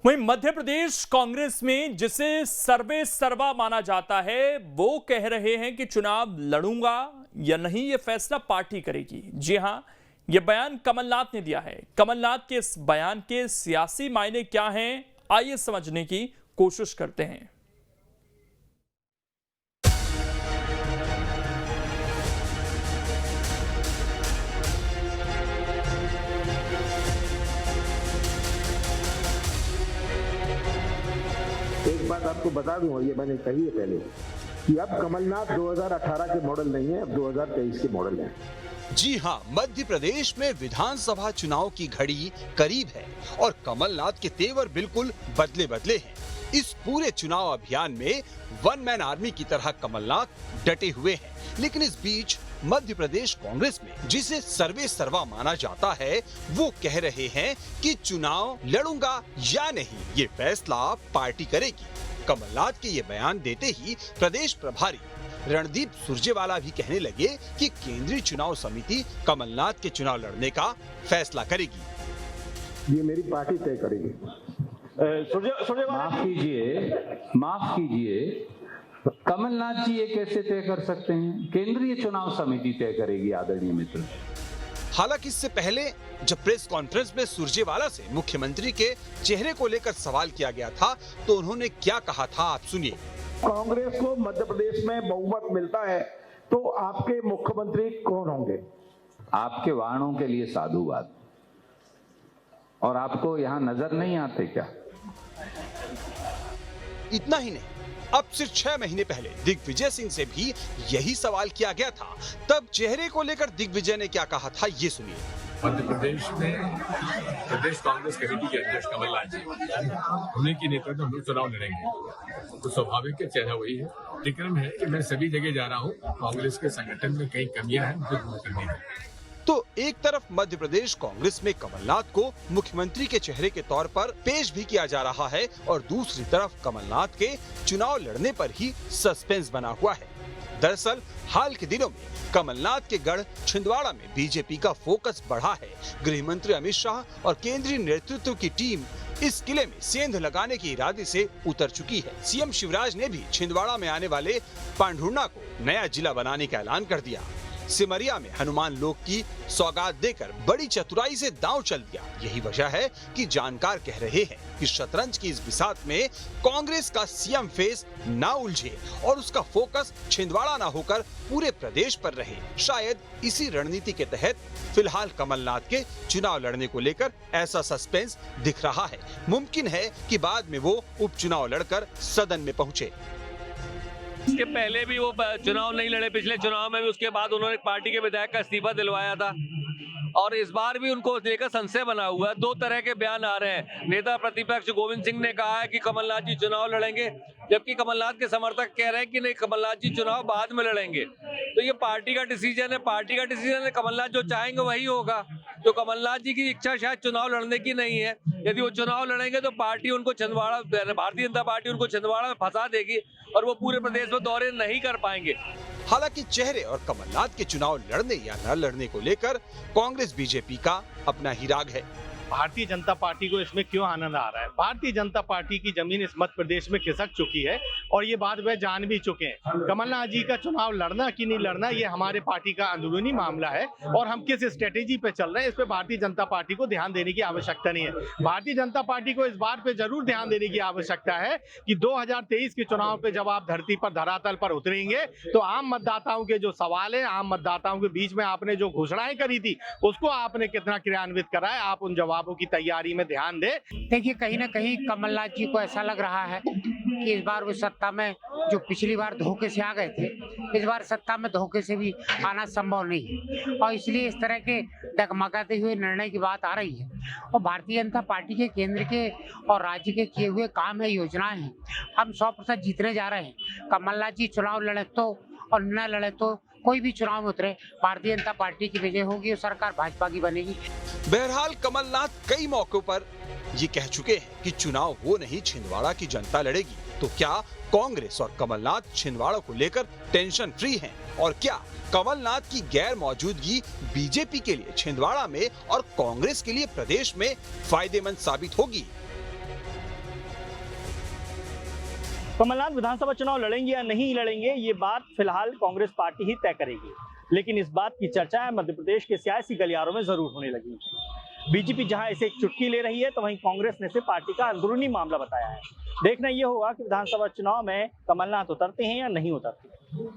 वहीं मध्य प्रदेश कांग्रेस में जिसे सर्वे सर्वा माना जाता है वो कह रहे हैं कि चुनाव लड़ूंगा या नहीं ये फैसला पार्टी करेगी। जी हां, ये बयान कमलनाथ ने दिया है। कमलनाथ के इस बयान के सियासी मायने क्या हैं, आइए समझने की कोशिश करते हैं। एक बात आपको बता दूं, और ये मैंने कही है पहले, कि अब कमलनाथ 2018 के मॉडल नहीं है, अब 2023 के मॉडल हैं। जी हां, मध्य प्रदेश में विधानसभा चुनाव की घड़ी करीब है और कमलनाथ के तेवर बिल्कुल बदले बदले हैं। इस पूरे चुनाव अभियान में वन मैन आर्मी की तरह कमलनाथ डटे हुए हैं, लेकिन इस बीच मध्य प्रदेश कांग्रेस में जिसे सर्वे सर्वा माना जाता है वो कह रहे हैं कि चुनाव लड़ूंगा या नहीं ये फैसला पार्टी करेगी। कमलनाथ के ये बयान देते ही प्रदेश प्रभारी रणदीप सुरजेवाला भी कहने लगे कि केंद्रीय चुनाव समिति कमलनाथ के चुनाव लड़ने का फैसला करेगी। ये मेरी पार्टी तय करेगी। माफ कीजिए, कमलनाथ जी ये कैसे तय कर सकते हैं? केंद्रीय चुनाव समिति तय करेगी आदरणीय मित्र। हालांकि इससे पहले जब प्रेस कॉन्फ्रेंस में सुरजेवाला से मुख्यमंत्री के चेहरे को लेकर सवाल किया गया था तो उन्होंने क्या कहा था, आप सुनिए। कांग्रेस को मध्य प्रदेश में बहुमत मिलता है तो आपके मुख्यमंत्री कौन होंगे? आपके वाणों के लिए साधुवाद। और आपको यहाँ नजर नहीं आते क्या? इतना ही नहीं, अब सिर्फ 6 महीने पहले दिग्विजय सिंह से भी यही सवाल किया गया था। तब चेहरे को लेकर दिग्विजय ने क्या कहा था, ये सुनिए। मध्य प्रदेश में प्रदेश कांग्रेस कमेटी के अध्यक्ष कमलनाथ जी, उन्हीं की नेतृत्व में चुनाव लड़ेंगे तो स्वाभाविक के चेहरा वही है। विक्रम है कि मैं सभी जगह जा रहा हूँ, कांग्रेस के संगठन में कई कमियां हैं, मुझे दूर करनी है। तो एक तरफ मध्य प्रदेश कांग्रेस में कमलनाथ को मुख्यमंत्री के चेहरे के तौर पर पेश भी किया जा रहा है और दूसरी तरफ कमलनाथ के चुनाव लड़ने पर ही सस्पेंस बना हुआ है। दरअसल हाल के दिनों में कमलनाथ के गढ़ छिंदवाड़ा में बीजेपी का फोकस बढ़ा है। गृह मंत्री अमित शाह और केंद्रीय नेतृत्व की टीम इस किले में सेंध लगाने के इरादे से उतर चुकी है। सीएम शिवराज ने भी छिंदवाड़ा में आने वाले पांढुर्णा को नया जिला बनाने का ऐलान कर दिया। सिमरिया में हनुमान लोक की सौगात देकर बड़ी चतुराई से दांव चल दिया। यही वजह है कि जानकार कह रहे हैं कि शतरंज की इस बिसात में कांग्रेस का सीएम फेस ना उलझे और उसका फोकस छिंदवाड़ा ना होकर पूरे प्रदेश पर रहे। शायद इसी रणनीति के तहत फिलहाल कमलनाथ के चुनाव लड़ने को लेकर ऐसा सस्पेंस दिख रहा है। मुमकिन है कि बाद में वो उपचुनाव लड़कर सदन में पहुंचे। इसके पहले भी वो चुनाव नहीं लड़े, पिछले चुनाव में भी। उसके बाद उन्होंने पार्टी के विधायक का इस्तीफा दिलवाया था और इस बार भी उनको लेकर संशय बना हुआ है। 2 तरह के बयान आ रहे हैं। नेता प्रतिपक्ष गोविंद सिंह ने कहा है कि कमलनाथ जी चुनाव लड़ेंगे, जबकि कमलनाथ के समर्थक कह रहे हैं कि नहीं, कमलनाथ जी चुनाव बाद में लड़ेंगे। तो ये पार्टी का डिसीजन है, पार्टी का डिसीजन है। कमलनाथ जो चाहेंगे वही होगा। तो कमलनाथ जी की इच्छा शायद चुनाव लड़ने की नहीं है। यदि वो चुनाव लड़ेंगे तो पार्टी उनको छिंदवाड़ा, भारतीय जनता पार्टी उनको छिंदवाड़ा में फंसा देगी और वो पूरे प्रदेश में दौरे नहीं कर पाएंगे। हालांकि चेहरे और कमलनाथ के चुनाव लड़ने या न लड़ने को लेकर कांग्रेस बीजेपी का अपना ही राग है। भारतीय जनता पार्टी को इसमें क्यों आनंद आ रहा है? भारतीय जनता पार्टी की जमीन इस मध्य प्रदेश में खिसक चुकी है और ये बात वह जान भी चुके हैं। कमलनाथ जी का चुनाव लड़ना कि नहीं लड़ना ये हमारे पार्टी का अंदरूनी मामला है और हम किस स्ट्रेटेजी पे चल रहे हैं इस पे भारतीय जनता पार्टी को ध्यान देने की आवश्यकता नहीं है। भारतीय जनता पार्टी को इस बात पे जरूर ध्यान देने की आवश्यकता है कि 2023 के चुनाव पे जब आप धरती पर, धरातल पर उतरेंगे तो आम मतदाताओं के जो सवाल है, आम मतदाताओं के बीच में आपने जो घोषणाएं करी थी उसको आपने कितना क्रियान्वित करा है, आप उन जवाबों की तैयारी में ध्यान दे। देखिए, कहीं ना कहीं कमलनाथ जी को ऐसा लग रहा है कि इस बार वो सत्ता में, जो पिछली बार धोखे से आ गए थे, इस बार सत्ता में धोखे से भी आना संभव नहीं है और इसलिए इस तरह के डगमगाते हुए निर्णय की बात आ रही है। और भारतीय जनता पार्टी के केंद्र के और राज्य के किए हुए काम है, योजनाएं हैं। हम 100% जीतने जा रहे हैं। कमलनाथ जी चुनाव लड़े तो और न लड़े तो कोई भी चुनाव में उतरे, भारतीय जनता पार्टी की विजय होगी और सरकार भाजपा की बनेगी। बहरहाल कमलनाथ कई मौकों पर ये कह चुके हैं कि चुनाव वो नहीं, छिंदवाड़ा की जनता लड़ेगी। तो क्या कांग्रेस और कमलनाथ छिंदवाड़ा को लेकर टेंशन फ्री हैं? और क्या कमलनाथ की गैर मौजूदगी बीजेपी के लिए छिंदवाड़ा में और कांग्रेस के लिए प्रदेश में फायदेमंद साबित होगी? कमलनाथ विधानसभा चुनाव लड़ेंगे या नहीं लड़ेंगे, ये बात फिलहाल कांग्रेस पार्टी ही तय करेगी, लेकिन इस बात की चर्चा मध्य प्रदेश के सियासी गलियारों में जरूर होने लगी है। बीजेपी जहां इसे एक चुटकी ले रही है, तो वहीं कांग्रेस ने इसे पार्टी का अंदरूनी मामला बताया है। देखना यह होगा कि विधानसभा चुनाव में कमलनाथ उतरते हैं या नहीं उतरते।